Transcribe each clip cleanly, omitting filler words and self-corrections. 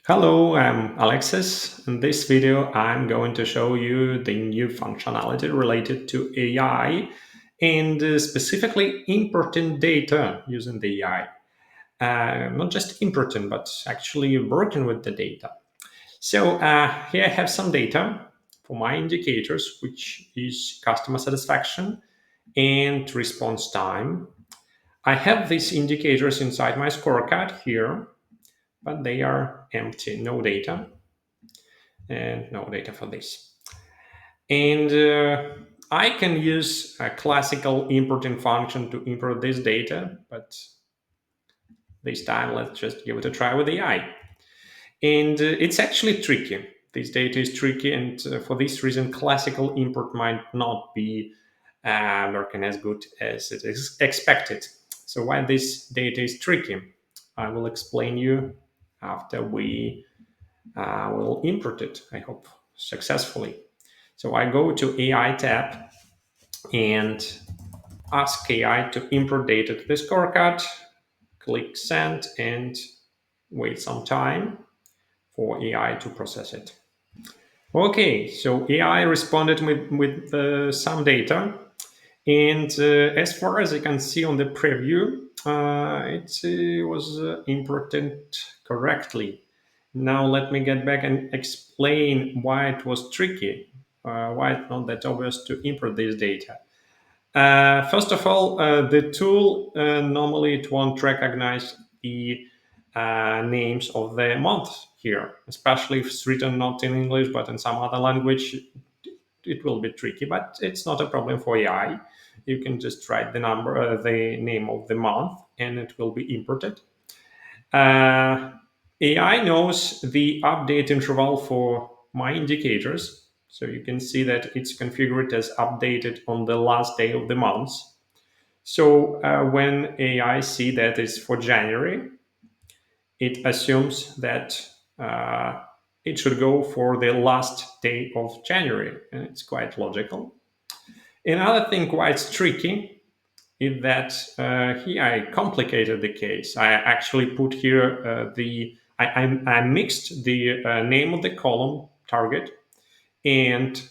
Hello, I'm Alexis. In this video, I'm going to show you the new functionality related to AI and specifically importing data using the AI. Not just importing, but actually working with the data. So here I have some data for my indicators, which is customer satisfaction and response time. I have these indicators inside my scorecard here, but they are empty, no data. And no data for this. And I can use a classical importing function to import this data, but this time let's just give it a try with AI. And it's actually tricky. This data is tricky, and for this reason, classical import might not be working as good as it is expected. So why this data is tricky, I will explain you after we will import it, I hope successfully. So I go to AI tab and ask AI to import data to the scorecard, click send and wait some time for AI to process it. Okay, so AI responded with some data. And as far as I can see on the preview, it was imported correctly. Now let me get back and explain why it was tricky, why it's not that obvious to import this data. First of all, the tool normally it won't recognize the names of the month here, especially if it's written not in English but in some other language. It will be tricky, but it's not a problem for AI. You can just write the name of the month, and it will be imported. AI knows the update interval for my indicators. So you can see that it's configured as updated on the last day of the month. So when AI see that it's for January, it assumes that it should go for the last day of January, and it's quite logical. Another thing quite tricky is that here I complicated the case. I actually put here I mixed the name of the column target and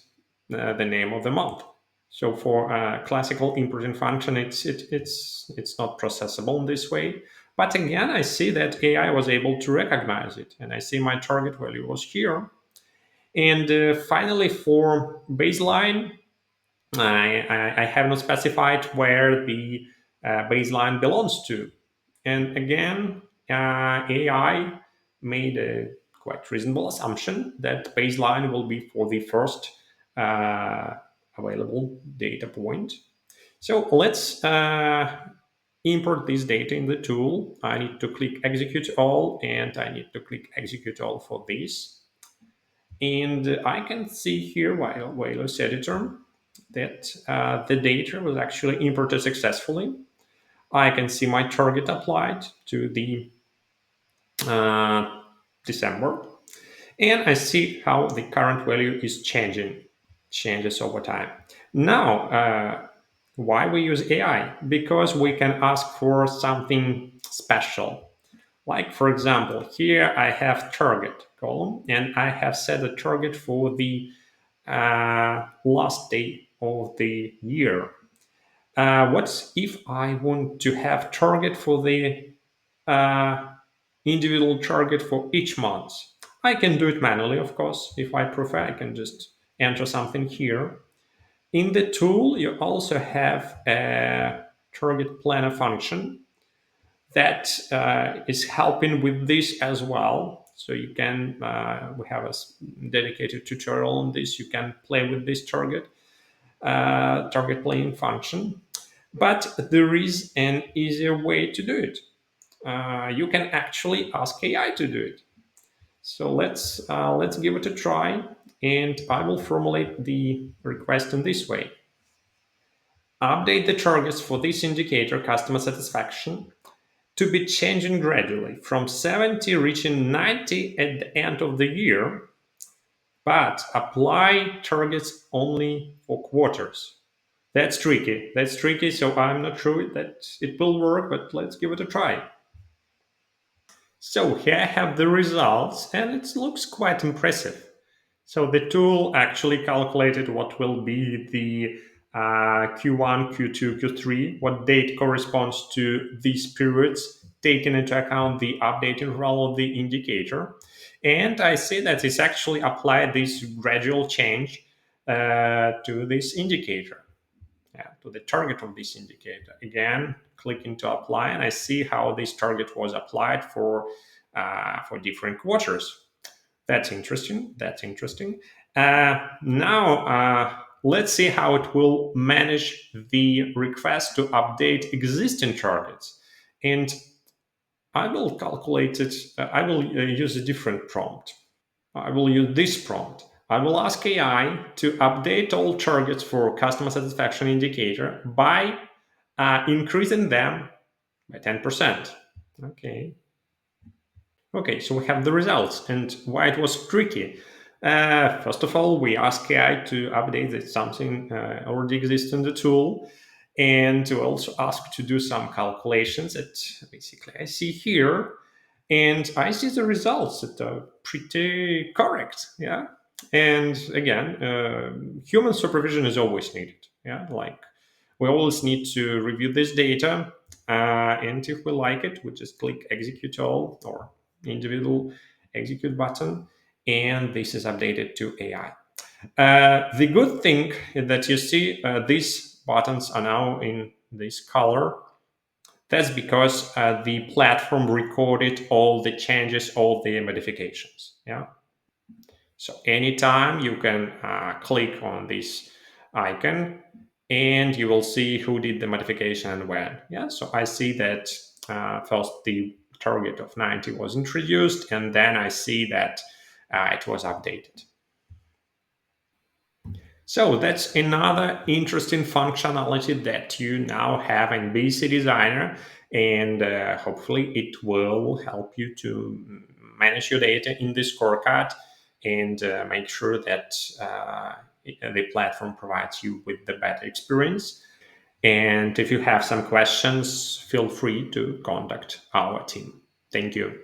the name of the month. So for a classical importing function, it's not processable in this way. But again, I see that AI was able to recognize it, and I see my target value was here. And finally, for baseline, I have not specified where the baseline belongs to. And again, AI made a quite reasonable assumption that baseline will be for the first uh, available data point. So let's import this data in the tool. I need to click execute all, and I need to click execute all for this. And I can see here while Walos editor that the data was actually imported successfully. I can see my target applied to the uh, December, and I see how the current value is changes over time. Now, why we use AI? Because we can ask for something special. Like, for example, here I have target column, and I have set a target for the last day of the year. What if I want to have target for the uh, individual target for each month? I can do it manually, of course. If I prefer, I can just enter something here. In the tool, you also have a target planner function that is helping with this as well. So you can, we have a dedicated tutorial on this. You can play with this target playing function. But there is an easier way to do it. You can actually ask AI to do it. So let's give it a try, and I will formulate the request in this way. Update the targets for this indicator customer satisfaction to be changing gradually from 70 reaching 90 at the end of the year, but apply targets only for quarters. That's tricky. That's tricky. So I'm not sure that it will work, but let's give it a try. So here I have the results, and it looks quite impressive. So the tool actually calculated what will be the Q1, Q2, Q3, what date corresponds to these periods, taking into account the update interval of the indicator. And I see that it's actually applied this gradual change to this indicator, yeah, to the target of this indicator. Again, clicking to apply, and I see how this target was applied for different quarters. That's interesting. That's interesting. Now, let's see how it will manage the request to update existing targets. And I will calculate it. I will use a different prompt. I will use this prompt. I will ask AI to update all targets for customer satisfaction indicator by increasing them by 10%. Okay. Okay, so we have the results and why it was tricky. First of all, we ask AI to update that something already exists in the tool, and to also ask to do some calculations that basically I see here, and I see the results that are pretty correct. Yeah, and again, human supervision is always needed. Yeah, like we always need to review this data, and if we like it, we just click execute all or individual execute button, and this is updated to AI. The good thing is that you see these buttons are now in this color. That's because the platform recorded all the changes, all the modifications. Yeah. So anytime you can click on this icon, and you will see who did the modification and when. Yeah. So I see that first the target of 90 was introduced, and then I see that it was updated. So that's another interesting functionality that you now have in BSC Designer, and hopefully it will help you to manage your data in the scorecard and make sure that the platform provides you with the better experience. And if you have some questions, feel free to contact our team. Thank you.